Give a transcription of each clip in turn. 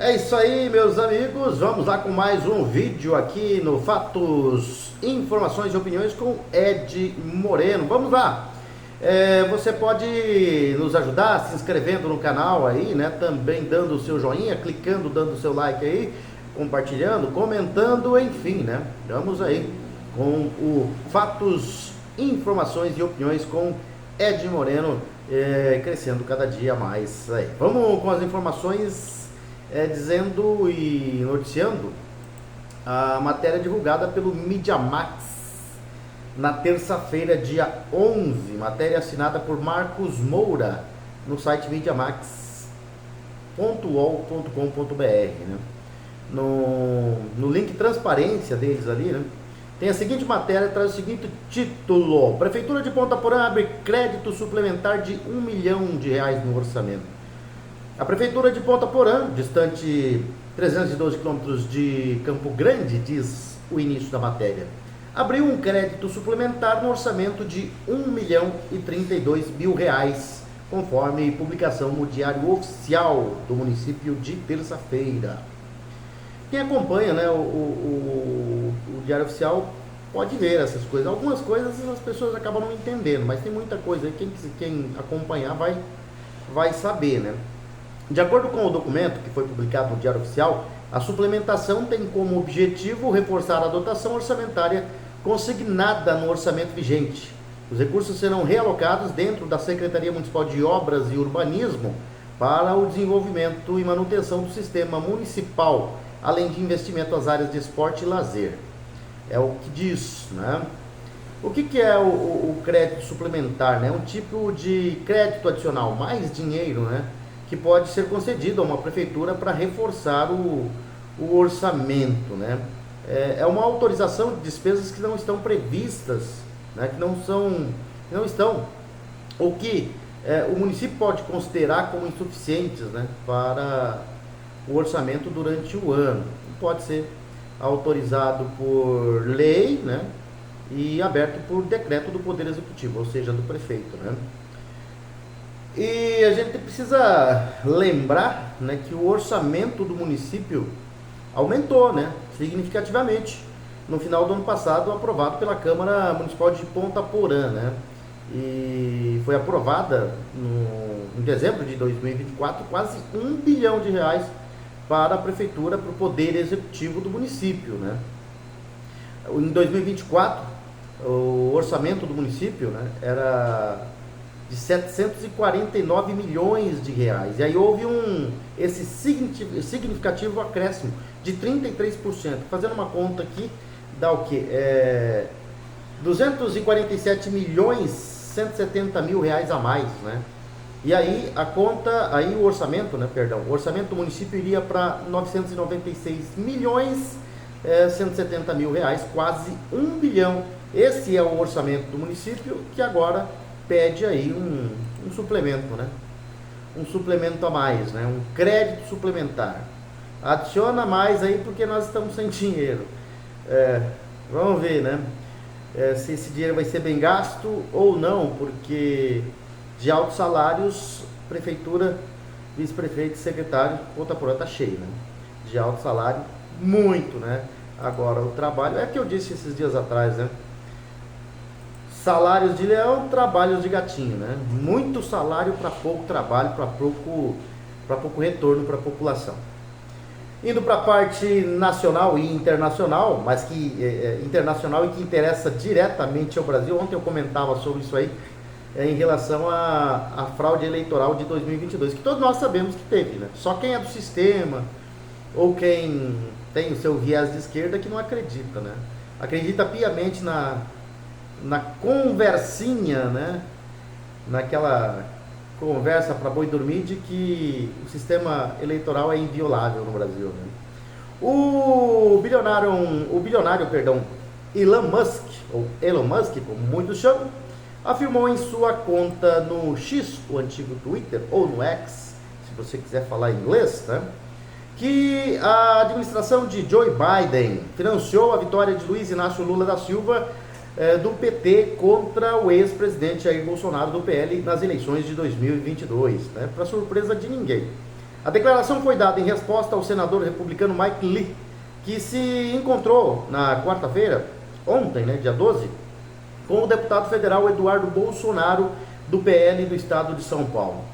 É isso aí, meus amigos, vamos lá com mais um vídeo aqui no Fatos, Informações e Opiniões com Ed Moreno. Vamos lá! Você pode nos ajudar se inscrevendo no canal aí, né? Também dando o seu joinha, clicando, dando o seu like aí, compartilhando, comentando, enfim, né? Vamos aí com o Fatos, Informações e Opiniões com Ed Moreno, crescendo cada dia mais aí. Vamos com as informações. Dizendo e noticiando a matéria divulgada pelo MediaMax na terça-feira, dia 11, matéria assinada por Marcos Moura no site mediamax.ol.com.br, né? No link transparência deles ali, né? Tem a seguinte matéria, traz o seguinte título: Prefeitura de Ponta Porã abre crédito suplementar de R$1 milhão no orçamento. A Prefeitura de Ponta Porã, distante 312 quilômetros de Campo Grande, diz o início da matéria, abriu um crédito suplementar no orçamento de R$1.032.000, conforme publicação no Diário Oficial do município de terça-feira. Quem acompanha, né, o Diário Oficial pode ver essas coisas. Algumas coisas as pessoas acabam não entendendo, mas tem muita coisa aí, quem acompanhar vai saber, né? De acordo com o documento que foi publicado no Diário Oficial, a suplementação tem como objetivo reforçar a dotação orçamentária consignada no orçamento vigente. Os recursos serão realocados dentro da Secretaria Municipal de Obras e Urbanismo para o desenvolvimento e manutenção do sistema municipal, além de investimento nas áreas de esporte e lazer. É o que diz, né? O que é o crédito suplementar, né? Um tipo de crédito adicional, mais dinheiro, né? Que pode ser concedido a uma prefeitura para reforçar o orçamento, né? É uma autorização de despesas que não estão previstas, né? Que não estão, ou que o município pode considerar como insuficientes, né? Para o orçamento durante o ano. Pode ser autorizado por lei, né? E aberto por decreto do Poder Executivo, ou seja, do prefeito, né? E a gente precisa lembrar, né, que o orçamento do município aumentou, né, significativamente no final do ano passado, aprovado pela Câmara Municipal de Ponta Porã, né? E foi aprovada em dezembro de 2024 quase R$1 bilhão para a prefeitura, para o Poder Executivo do município, né? Em 2024 o orçamento do município, né, era de R$749 milhões. E aí houve esse significativo acréscimo de 33%. Fazendo uma conta aqui, dá o quê? 247 milhões 170 mil reais a mais, né? E aí o orçamento, né, o orçamento do município iria para 996 milhões 170 mil reais, quase R$1 bilhão. Esse é o orçamento do município, que agora pede aí um suplemento, né? Um suplemento a mais, né? Um crédito suplementar. Adiciona mais aí porque nós estamos sem dinheiro. Vamos ver, né? Se esse dinheiro vai ser bem gasto ou não, porque de altos salários, prefeitura, vice-prefeito, secretário, Ponta Porã tá cheio, né? De alto salário, muito, né? Agora o trabalho, é que eu disse esses dias atrás, né? Salários de leão, trabalhos de gatinho, né? Muito salário para pouco trabalho, para pouco retorno para a população. Indo para a parte nacional e internacional, mas que internacional e que interessa diretamente ao Brasil. Ontem eu comentava sobre isso aí, em relação à fraude eleitoral de 2022, que todos nós sabemos que teve, né? Só quem é do sistema ou quem tem o seu viés de esquerda que não acredita, né? Acredita piamente na conversinha, né? Naquela conversa para boi dormir de que o sistema eleitoral é inviolável no Brasil, né? O bilionário, Elon Musk, ou Elon Musk, como muitos chamam, afirmou em sua conta no X, o antigo Twitter, ou no X, se você quiser falar inglês, né? Que a administração de Joe Biden financiou a vitória de Luiz Inácio Lula da Silva do PT contra o ex-presidente Jair Bolsonaro do PL nas eleições de 2022, né? Para surpresa de ninguém. A declaração foi dada em resposta ao senador republicano Mike Lee, que se encontrou na quarta-feira, ontem, né, dia 12, com o deputado federal Eduardo Bolsonaro, do PL do estado de São Paulo.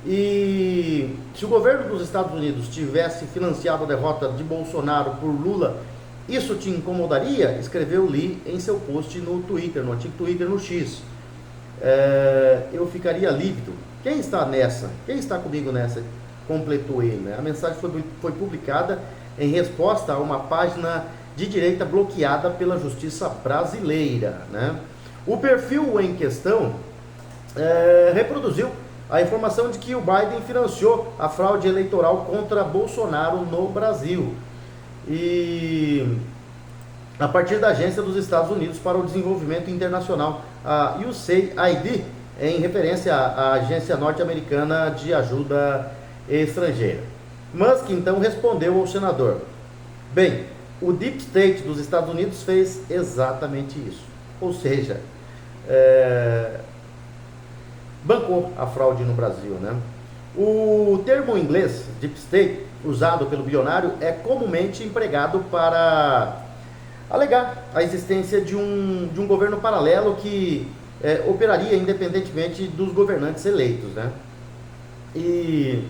E se o governo dos Estados Unidos tivesse financiado a derrota de Bolsonaro por Lula, isso te incomodaria? Escreveu Lee em seu post no Twitter, no antigo Twitter, no X. Eu ficaria lívido. Quem está nessa? Quem está comigo nessa? Completou ele, né? A mensagem foi publicada em resposta a uma página de direita bloqueada pela justiça brasileira, né? O perfil em questão reproduziu a informação de que o Biden financiou a fraude eleitoral contra Bolsonaro no Brasil, e a partir da Agência dos Estados Unidos para o Desenvolvimento Internacional, a USAID, em referência à Agência Norte-Americana de Ajuda Estrangeira. Musk então respondeu ao senador: bem, o Deep State dos Estados Unidos fez exatamente isso, ou seja, bancou a fraude no Brasil, né? O termo em inglês, Deep State, usado pelo bilionário, é comumente empregado para alegar a existência de um governo paralelo que operaria independentemente dos governantes eleitos, né? E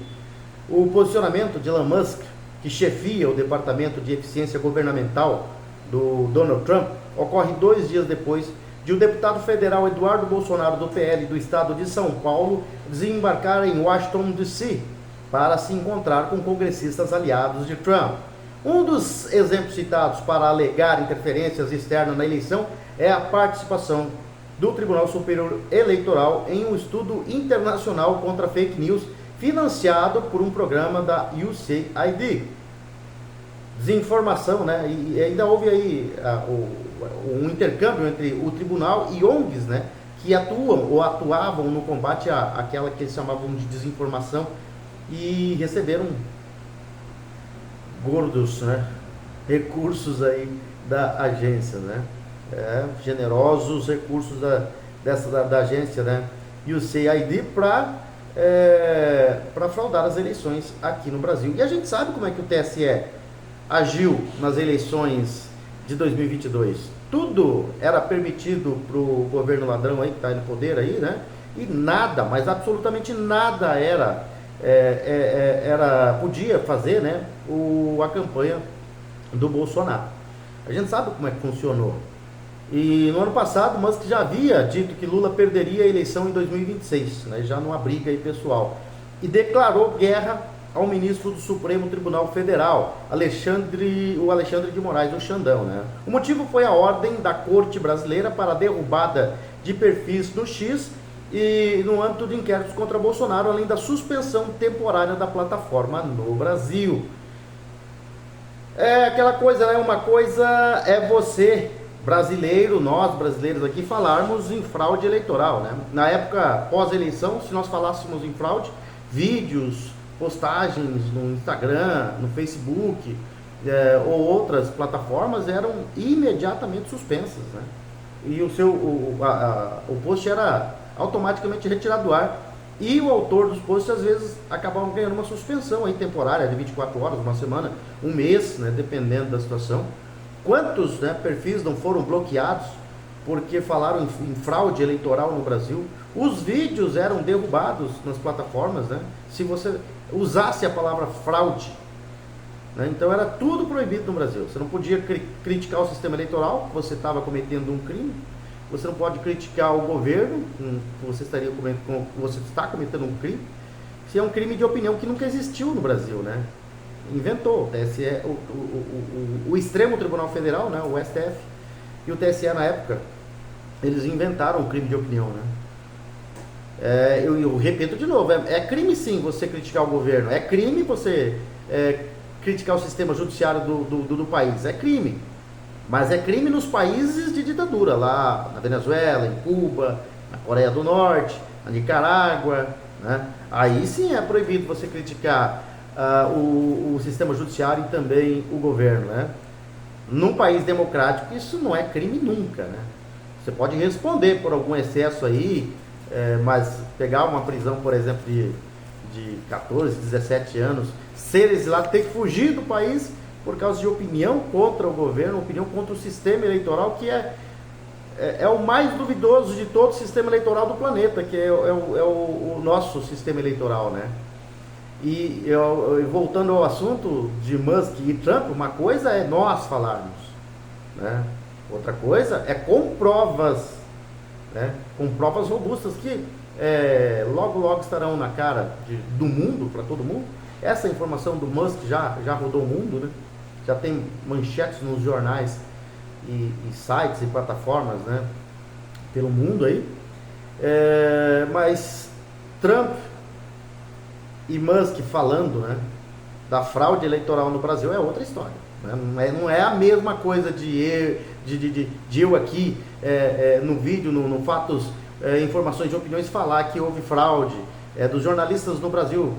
o posicionamento de Elon Musk, que chefia o Departamento de Eficiência Governamental do Donald Trump, ocorre 2 dias depois de o deputado federal Eduardo Bolsonaro, do PL do estado de São Paulo, desembarcar em Washington, D.C., para se encontrar com congressistas aliados de Trump. Um dos exemplos citados para alegar interferências externas na eleição é a participação do Tribunal Superior Eleitoral em um estudo internacional contra fake news financiado por um programa da USAID. Desinformação, né? E ainda houve aí um intercâmbio entre o tribunal e ONGs, né, que atuavam no combate àquela que eles chamavam de desinformação, e receberam gordos, né, recursos aí da agência, né, generosos recursos da agência, né, USAID, para fraudar as eleições aqui no Brasil. E a gente sabe como é que o TSE agiu nas eleições de 2022. Tudo era permitido para o governo ladrão aí, que está no poder aí, né? E nada, mas absolutamente nada podia fazer, né, a campanha do Bolsonaro. A gente sabe como é que funcionou. E no ano passado, Musk já havia dito que Lula perderia a eleição em 2026, né, já numa briga aí pessoal, e declarou guerra ao ministro do Supremo Tribunal Federal, o Alexandre de Moraes, o Xandão, né? O motivo foi a ordem da Corte Brasileira para a derrubada de perfis no X e no âmbito de inquéritos contra Bolsonaro, além da suspensão temporária da plataforma no Brasil. É aquela coisa, né? Uma coisa é você, brasileiro, nós brasileiros aqui, falarmos em fraude eleitoral, né? Na época pós-eleição, se nós falássemos em fraude, vídeos, postagens no Instagram, no Facebook, ou outras plataformas eram imediatamente suspensas, né? E o post era automaticamente retirado do ar, e o autor dos posts às vezes acabava ganhando uma suspensão aí temporária de 24 horas, uma semana, um mês, né, dependendo da situação. Quantos, né, perfis não foram bloqueados porque falaram em fraude eleitoral no Brasil? Os vídeos eram derrubados nas plataformas, né, se você usasse a palavra fraude, né? Então era tudo proibido no Brasil. Você não podia criticar o sistema eleitoral, você estava cometendo um crime. Você não pode criticar o governo, você está cometendo um crime. Se é um crime de opinião que nunca existiu no Brasil, né? Inventou o TSE, o Extremo Tribunal Federal, né, o STF, e o TSE na época, eles inventaram o crime de opinião, né? Eu repito de novo, é crime sim você criticar o governo, é crime você criticar o sistema judiciário do país, é crime, mas é crime nos países de ditadura, lá na Venezuela, em Cuba, na Coreia do Norte, na Nicarágua, né? Aí sim é proibido você criticar o sistema judiciário e também o governo, né? Num país democrático isso não é crime nunca, né? Você pode responder por algum excesso aí, mas pegar uma prisão, por exemplo, de 14, 17 anos ser exilado, ter que fugir do país por causa de opinião contra o governo, opinião contra o sistema eleitoral, que é o mais duvidoso de todo o sistema eleitoral do planeta, que é o nosso sistema eleitoral, né? E voltando ao assunto de Musk e Trump, uma coisa é nós falarmos, né? Outra coisa é com provas, né? Com provas robustas que logo estarão na cara do mundo, para todo mundo. Essa informação do Musk já rodou o mundo, né? Já tem manchetes nos jornais e sites e plataformas, né? Pelo mundo aí. Mas Trump e Musk falando, né, da fraude eleitoral no Brasil é outra história, né? Não é a mesma coisa de eu aqui no vídeo, no Fatos, Informações e Opiniões, falar que houve fraude, dos jornalistas no Brasil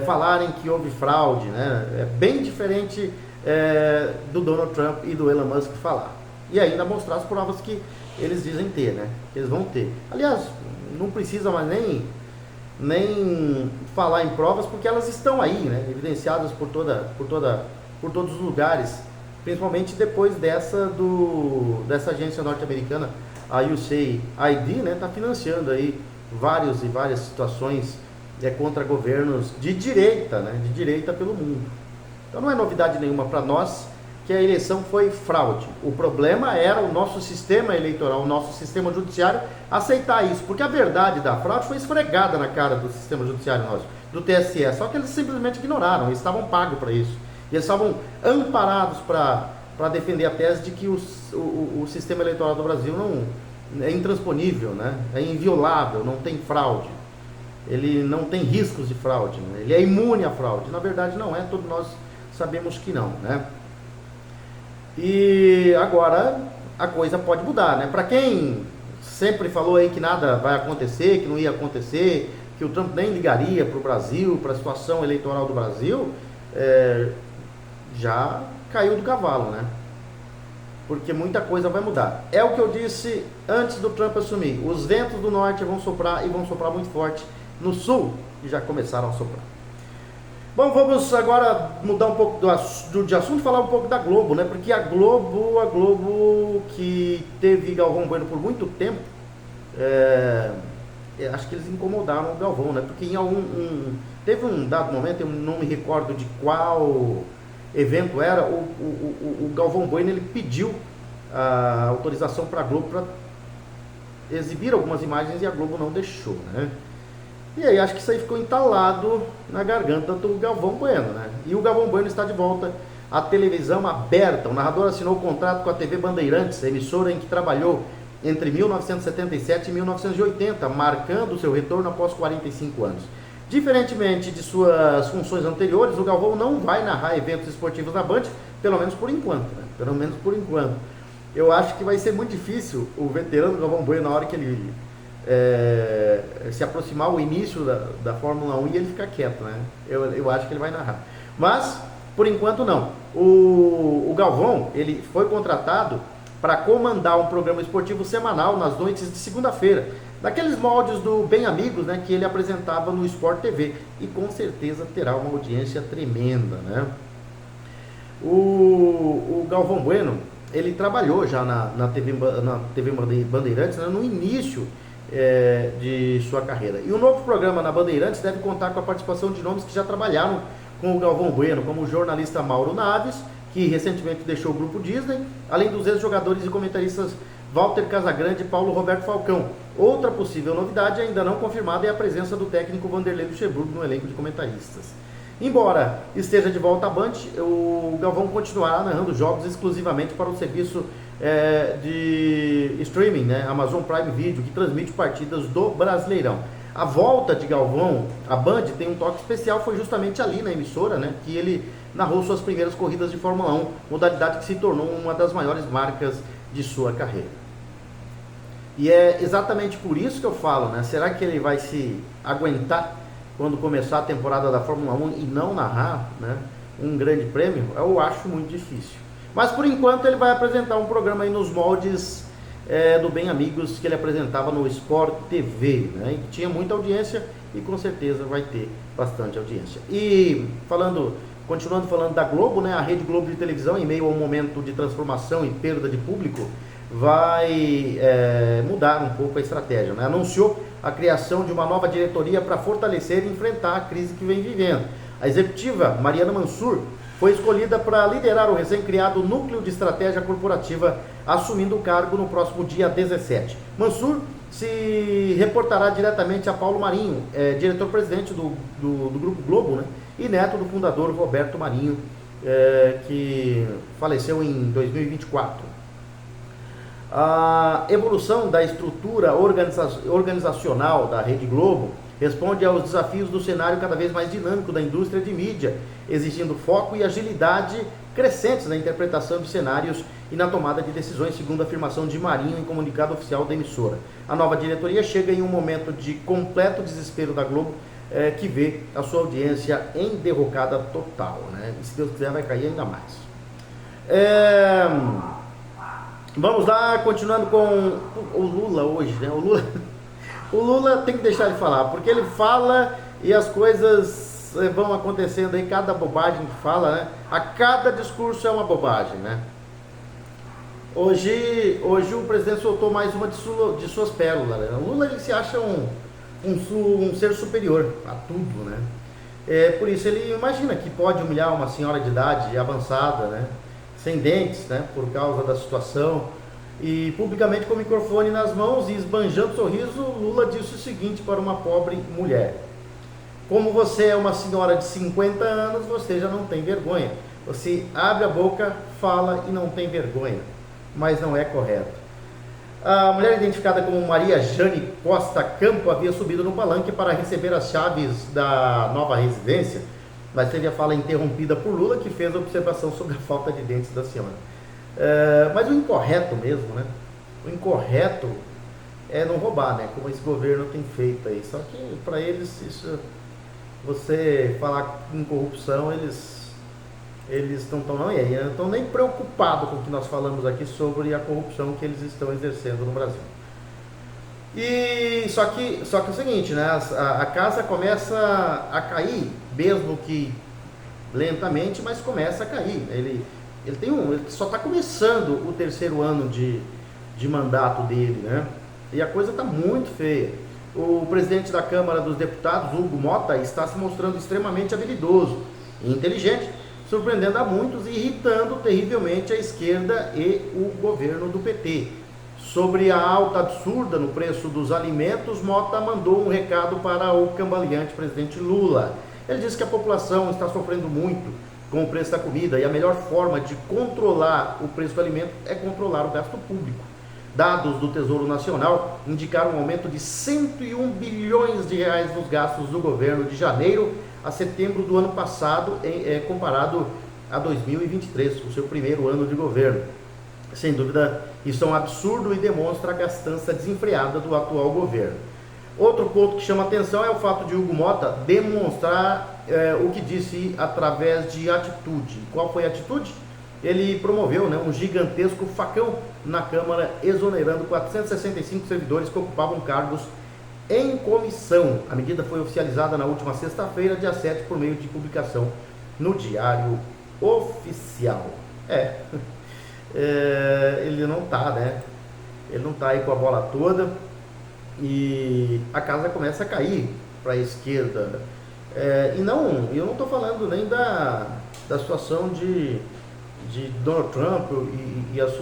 falarem que houve fraude, né? É bem diferente do Donald Trump e do Elon Musk falar. E ainda mostrar as provas que eles dizem ter, né? Que eles vão ter. Aliás, não precisa mais nem falar em provas, porque elas estão aí, né? Evidenciadas por todos os lugares, principalmente depois dessa agência norte-americana, a USAID, né? Está financiando aí várias situações contra governos de direita, né? De direita pelo mundo. Então não é novidade nenhuma para nós que a eleição foi fraude. O problema era o nosso sistema eleitoral, o nosso sistema judiciário aceitar isso, porque a verdade da fraude foi esfregada na cara do sistema judiciário nosso, do TSE, só que eles simplesmente ignoraram, eles estavam pagos para isso, e eles estavam amparados para defender a tese de que o sistema eleitoral do Brasil não é intransponível, né? É inviolável, não tem fraude, ele não tem riscos de fraude, né? Ele é imune à fraude. Na verdade não é, todos nós sabemos que não, né? E agora a coisa pode mudar, né? Para quem sempre falou aí que nada vai acontecer, que não ia acontecer, que o Trump nem ligaria para o Brasil, para a situação eleitoral do Brasil, já caiu do cavalo, né? Porque muita coisa vai mudar. É o que eu disse antes do Trump assumir. Os ventos do norte vão soprar, e vão soprar muito forte no sul, e já começaram a soprar. Bom, vamos agora mudar um pouco de assunto e falar um pouco da Globo, né? Porque a Globo que teve Galvão Bueno por muito tempo, acho que eles incomodaram o Galvão, né? Porque teve um dado momento, eu não me recordo de qual evento era, o Galvão Bueno, ele pediu a autorização para a Globo para exibir algumas imagens e a Globo não deixou, né? E aí acho que isso aí ficou entalado na garganta do Galvão Bueno, né? E o Galvão Bueno está de volta à televisão aberta. O narrador assinou o contrato com a TV Bandeirantes, a emissora em que trabalhou entre 1977 e 1980, marcando seu retorno após 45 anos. Diferentemente de suas funções anteriores, o Galvão não vai narrar eventos esportivos na Band, pelo menos por enquanto, né? Pelo menos por enquanto. Eu acho que vai ser muito difícil o veterano Galvão Bueno, na hora que ele se aproximar o início da Fórmula 1 e ele ficar quieto, né? Eu acho que ele vai narrar. Mas, por enquanto, não. O Galvão, ele foi contratado para comandar um programa esportivo semanal nas noites de segunda-feira, daqueles moldes do Bem Amigos, né, que ele apresentava no Sport TV, e com certeza terá uma audiência tremenda, né? O Galvão Bueno, ele trabalhou já na TV Bandeirantes, né, no início de sua carreira. E o novo programa na Bandeirantes deve contar com a participação de nomes que já trabalharam com o Galvão Bueno, como o jornalista Mauro Naves, que recentemente deixou o grupo Disney, além dos ex-jogadores e comentaristas Walter Casagrande e Paulo Roberto Falcão. Outra possível novidade ainda não confirmada é a presença do técnico Vanderlei Luxemburgo no elenco de comentaristas. Embora esteja de volta à Band, o Galvão continuará narrando jogos exclusivamente para o serviço de streaming, né, Amazon Prime Video, que transmite partidas do Brasileirão. A volta de Galvão à Band tem um toque especial, foi justamente ali na emissora, né, que ele narrou suas primeiras corridas de Fórmula 1, modalidade que se tornou uma das maiores marcas de sua carreira. E é exatamente por isso que eu falo, né, será que ele vai se aguentar quando começar a temporada da Fórmula 1 e não narrar, né, um grande prêmio? Eu acho muito difícil. Mas por enquanto ele vai apresentar um programa aí nos moldes do Bem Amigos, que ele apresentava no Sport TV, né, e que tinha muita audiência e com certeza vai ter bastante audiência. E continuando falando da Globo, né, a Rede Globo de televisão, em meio a um momento de transformação e perda de público, vai mudar um pouco a estratégia, né? Anunciou a criação de uma nova diretoria para fortalecer e enfrentar a crise que vem vivendo. A executiva Mariana Mansur foi escolhida para liderar o recém-criado Núcleo de Estratégia Corporativa, assumindo o cargo no próximo dia 17. Mansur se reportará diretamente a Paulo Marinho, diretor-presidente do Grupo Globo, né, e neto do fundador Roberto Marinho, que faleceu em 2024. A evolução da estrutura organizacional da Rede Globo responde aos desafios do cenário cada vez mais dinâmico da indústria de mídia, exigindo foco e agilidade crescentes na interpretação de cenários e na tomada de decisões, segundo a afirmação de Marinho em comunicado oficial da emissora. A nova diretoria chega em um momento de completo desespero da Globo, que vê a sua audiência em derrocada total, né? E se Deus quiser vai cair ainda mais. Vamos lá, continuando com o Lula hoje, né? O Lula tem que deixar de falar, porque ele fala e as coisas vão acontecendo aí, cada bobagem que fala, né? A cada discurso é uma bobagem, né? Hoje o presidente soltou mais uma de suas pérolas, né? O Lula, ele se acha um ser superior a tudo, né? Por isso ele imagina que pode humilhar uma senhora de idade avançada, né? Sem dentes, né? Por causa da situação. E publicamente com o microfone nas mãos e esbanjando sorriso, Lula disse o seguinte para uma pobre mulher: como você é uma senhora de 50 anos, você já não tem vergonha. Você abre a boca, fala e não tem vergonha. Mas não é correto. A mulher, identificada como Maria Jane Costa Campo, havia subido no palanque para receber as chaves da nova residência, mas teve a fala interrompida por Lula, que fez a observação sobre a falta de dentes da senhora. Mas o incorreto mesmo, né? O incorreto é não roubar, né? Como esse governo tem feito aí. Só que para eles, isso, você falar em corrupção, eles não estão nem preocupados com o que nós falamos aqui sobre a corrupção que eles estão exercendo no Brasil. E só que é o seguinte, né? A casa começa a cair, mesmo que lentamente, mas começa a cair. Ele só está começando o terceiro ano de mandato dele, né? E a coisa está muito feia. O presidente da Câmara dos Deputados, Hugo Mota, está se mostrando extremamente habilidoso e inteligente, surpreendendo a muitos e irritando terrivelmente a esquerda e o governo do PT. Sobre a alta absurda no preço dos alimentos, Mota mandou um recado para o cambaleante presidente Lula. Ele disse que a população está sofrendo muito com o preço da comida e a melhor forma de controlar o preço do alimento é controlar o gasto público. Dados do Tesouro Nacional indicaram um aumento de 101 bilhões de reais nos gastos do governo de janeiro a setembro do ano passado, comparado a 2023, o seu primeiro ano de governo. Sem dúvida, isso é um absurdo e demonstra a gastança desenfreada do atual governo. Outro ponto que chama atenção é o fato de Hugo Mota demonstrar o que disse através de atitude. Qual foi a atitude? Ele promoveu, né, um gigantesco facão na Câmara, exonerando 465 servidores que ocupavam cargos em comissão. A medida foi oficializada na última sexta-feira, dia 7, por meio de publicação no Diário Oficial. Ele não tá, né? Ele não tá aí com a bola toda e a casa começa a cair para a esquerda. Eu não estou falando nem da situação de Donald Trump e as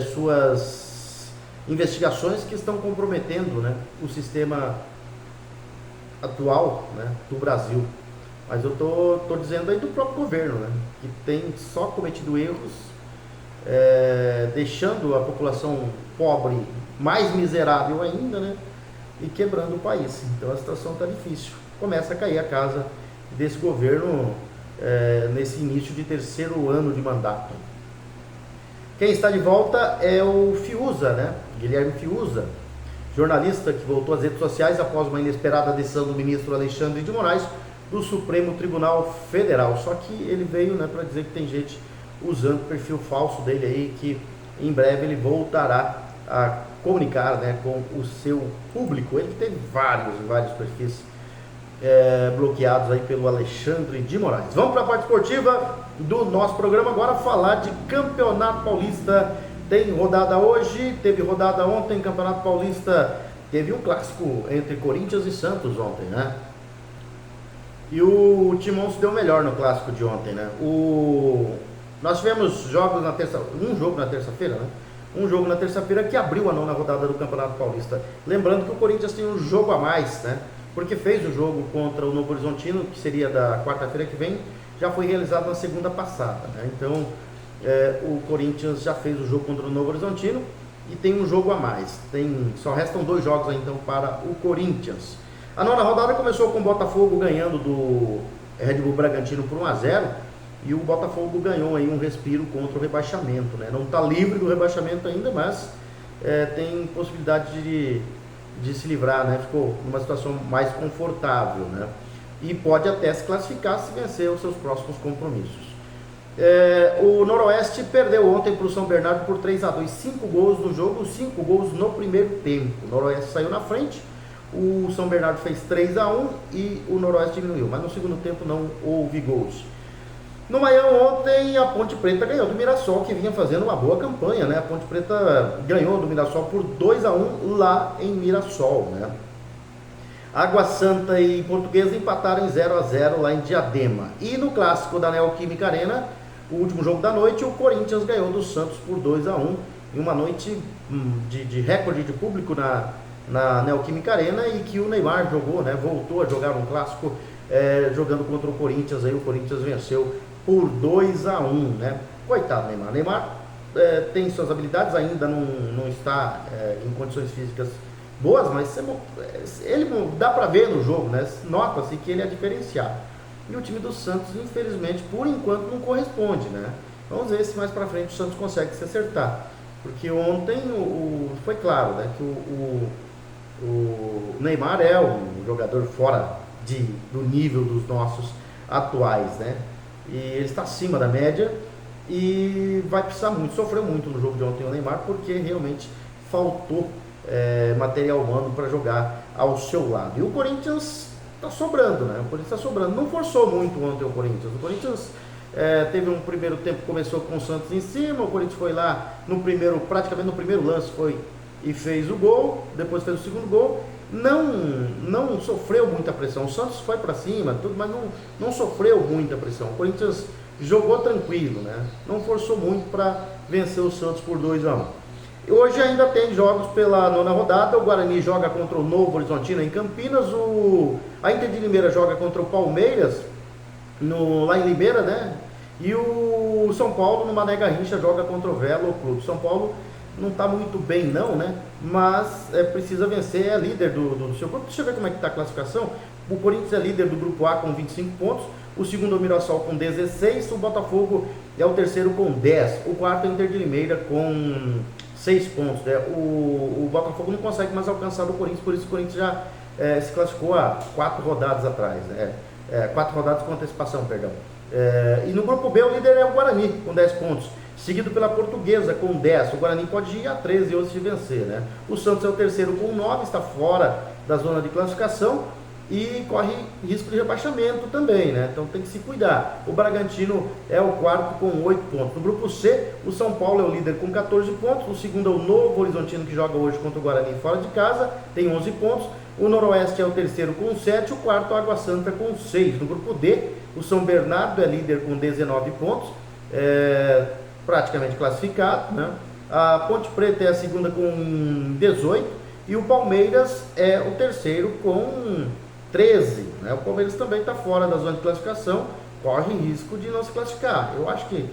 suas investigações que estão comprometendo, né, o sistema atual, né, do Brasil. Mas eu tô dizendo aí do próprio governo, né, que tem só cometido erros, deixando a população pobre mais miserável ainda, né, e quebrando o país. Então a situação está difícil. Começa a cair a casa desse governo nesse início de terceiro ano de mandato. Quem está de volta é o Fiuza, né? Guilherme Fiuza, jornalista que voltou às redes sociais após uma inesperada decisão do ministro Alexandre de Moraes do Supremo Tribunal Federal. Só que ele veio, né, para dizer que tem gente usando o perfil falso dele aí, que em breve ele voltará a comunicar, né, com o seu público. Ele teve vários perfis bloqueados aí pelo Alexandre de Moraes. Vamos para a parte esportiva do nosso programa agora, falar de Campeonato Paulista. Tem rodada hoje, teve rodada ontem. Campeonato Paulista teve um clássico entre Corinthians e Santos ontem, né? E o Timão se deu melhor no clássico de ontem, né? Nós tivemos jogos um jogo na terça-feira, né? Um jogo na terça-feira que abriu a nona rodada do Campeonato Paulista. Lembrando que o Corinthians tem um jogo a mais, né? Porque fez o jogo contra o Novo Horizontino, que seria da quarta-feira que vem, já foi realizado na segunda passada, né? Então, o Corinthians já fez o jogo contra o Novo Horizontino e tem um jogo a mais. Só restam 2 jogos aí, então, para o Corinthians. A nona rodada começou com o Botafogo ganhando do Red Bull Bragantino por 1-0, e o Botafogo ganhou aí um respiro contra o rebaixamento, né? Não está livre do rebaixamento ainda, mas tem possibilidade de se livrar, né? Ficou numa situação mais confortável, né? E pode até se classificar se vencer os seus próximos compromissos. O Noroeste perdeu ontem para o São Bernardo por 3-2, 5 gols no jogo, 5 gols no primeiro tempo. O Noroeste saiu na frente, o São Bernardo fez 3-1 e o Noroeste diminuiu, mas no segundo tempo não houve gols. No Maião ontem a Ponte Preta ganhou do Mirassol, que vinha fazendo uma boa campanha, né? A Ponte Preta ganhou do Mirassol por 2-1 lá em Mirassol, né? Água Santa e Portuguesa empataram em 0-0 lá em Diadema. E no clássico da Neoquímica Arena, o último jogo da noite, o Corinthians ganhou do Santos por 2-1, em uma noite de recorde de público na Neoquímica Arena, e que o Neymar jogou, né? Voltou a jogar um clássico jogando contra o Corinthians. Aí o Corinthians venceu por 2-1, né? Coitado Neymar. Neymar tem suas habilidades, ainda não está em condições físicas boas, mas ele dá para ver no jogo, né? Nota-se que ele é diferenciado. E o time do Santos, infelizmente, por enquanto não corresponde, né? Vamos ver se mais para frente o Santos consegue se acertar. Porque ontem foi claro, né, que o Neymar é um jogador fora do nível dos nossos atuais, né? E ele está acima da média e vai precisar muito, sofreu muito no jogo de ontem o Neymar, porque realmente faltou material humano para jogar ao seu lado. E o Corinthians está sobrando, né? O Corinthians está sobrando. Não forçou muito ontem o Corinthians. O Corinthians teve um primeiro tempo que começou com o Santos em cima. O Corinthians foi lá praticamente no primeiro lance e fez o gol. Depois fez o segundo gol. Não sofreu muita pressão. O Santos foi para cima, tudo, mas não sofreu muita pressão. O Corinthians jogou tranquilo, né? Não forçou muito para vencer o Santos por 2-1. Hoje ainda tem jogos pela nona rodada. O Guarani joga contra o Novo Horizontino em Campinas. A Inter de Limeira joga contra o Palmeiras lá em Limeira, né? E o São Paulo, no Mané Garrincha, joga contra o Velo Clube. São Paulo não está muito bem não, né? Mas precisa vencer, é líder do seu grupo. Deixa eu ver como é que está a classificação. O Corinthians é líder do grupo A com 25 pontos. O segundo é o Mirassol com 16. O Botafogo é o terceiro com 10. O quarto é o Inter de Limeira com 6 pontos, né? O Botafogo não consegue mais alcançar o Corinthians, por isso o Corinthians já se classificou há 4 rodadas atrás, né? 4 rodadas com antecipação, perdão. E no grupo B o líder é o Guarani, com 10 pontos, seguido pela Portuguesa com 10. O Guarani pode ir a 13 hoje se vencer, né? O Santos é o terceiro com 9, está fora da zona de classificação e corre risco de rebaixamento também, né? Então tem que se cuidar. O Bragantino é o quarto com 8 pontos. No grupo C, o São Paulo é o líder com 14 pontos. O segundo é o Novo Horizontino, que joga hoje contra o Guarani fora de casa, tem 11 pontos. O Noroeste é o terceiro com 7, o quarto, Água Santa, com 6. No grupo D, o São Bernardo é líder com 19 pontos, praticamente classificado, né? A Ponte Preta é a segunda com 18 e o Palmeiras é o terceiro com 13, né? O Palmeiras também está fora da zona de classificação, corre risco de não se classificar. Eu acho que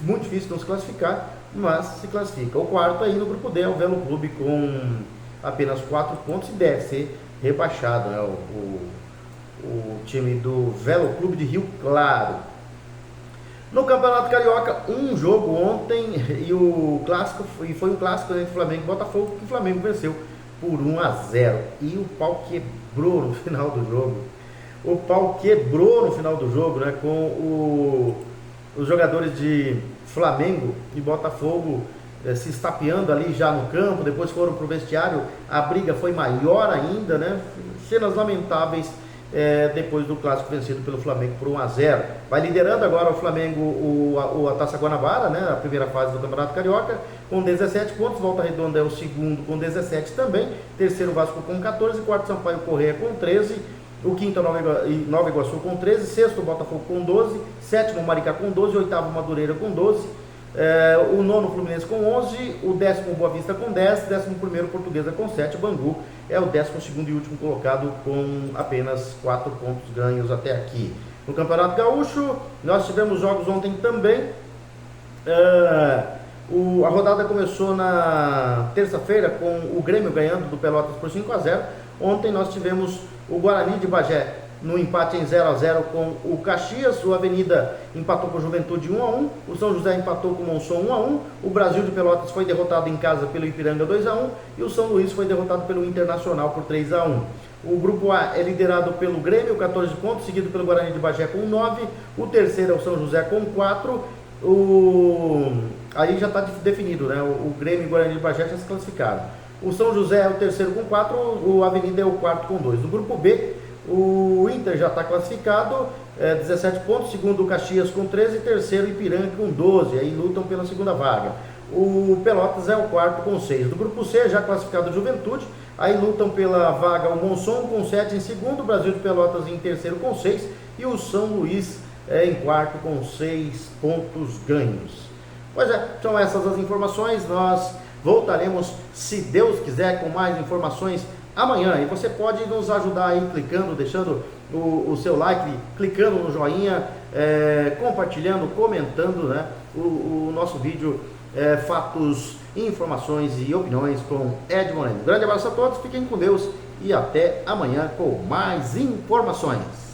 muito difícil não se classificar, mas se classifica. O quarto aí no grupo D é o Velo Clube com apenas 4 pontos e deve ser rebaixado, né? O time do Velo Clube de Rio Claro. No Campeonato Carioca, um jogo ontem e foi um clássico entre Flamengo e Botafogo, que o Flamengo venceu por 1-0. E o pau quebrou no final do jogo. O pau quebrou no final do jogo, né? Com os jogadores de Flamengo e Botafogo se estapeando ali já no campo, depois foram para o vestiário, a briga foi maior ainda, né? Cenas lamentáveis depois do clássico vencido pelo Flamengo por 1-0. Vai liderando agora o Flamengo a Taça Guanabara, né? A primeira fase do Campeonato Carioca, com 17 pontos. Volta Redonda é o segundo com 17 também. Terceiro Vasco com 14, quarto Sampaio Corrêa com 13. O quinto é Nova Iguaçu com 13, sexto Botafogo com 12, sétimo Maricá com 12, oitavo Madureira com 12, o nono Fluminense com 11, o décimo Boa Vista com 10, décimo primeiro Portuguesa com 7, Bangu é o 12º e último colocado com apenas 4 pontos ganhos até aqui. No Campeonato Gaúcho, nós tivemos jogos ontem também. A rodada começou na terça-feira com o Grêmio ganhando do Pelotas por 5-0. Ontem nós tivemos o Guarani de Bagé no empate em 0-0 com o Caxias. O Avenida empatou com o Juventude 1-1. O São José empatou com o Monson 1-1. O Brasil de Pelotas foi derrotado em casa pelo Ipiranga 2-1. E o São Luís foi derrotado pelo Internacional por 3-1. O grupo A é liderado pelo Grêmio, 14 pontos, seguido pelo Guarani de Bagé com 9. O terceiro é o São José com 4. Aí já está definido, né? O Grêmio e o Guarani de Bagé já se classificaram. O São José é o terceiro com 4, o Avenida é o quarto com 2. No grupo B, o Inter já está classificado, 17 pontos, segundo o Caxias com 13, terceiro Ipiranga com 12, aí lutam pela segunda vaga. O Pelotas é o quarto com 6. No grupo C, já classificado o Juventude, aí lutam pela vaga o Monson com 7 em segundo, o Brasil de Pelotas em terceiro com 6 e o São Luís em quarto com 6 pontos ganhos. Pois é, são essas as informações. Nós voltaremos, se Deus quiser, com mais informações amanhã. E você pode nos ajudar aí clicando, deixando o seu like, clicando no joinha, compartilhando, comentando, né, o nosso vídeo Fatos, Informações e Opiniões com Ed Moreno. Um grande abraço a todos, fiquem com Deus e até amanhã com mais informações.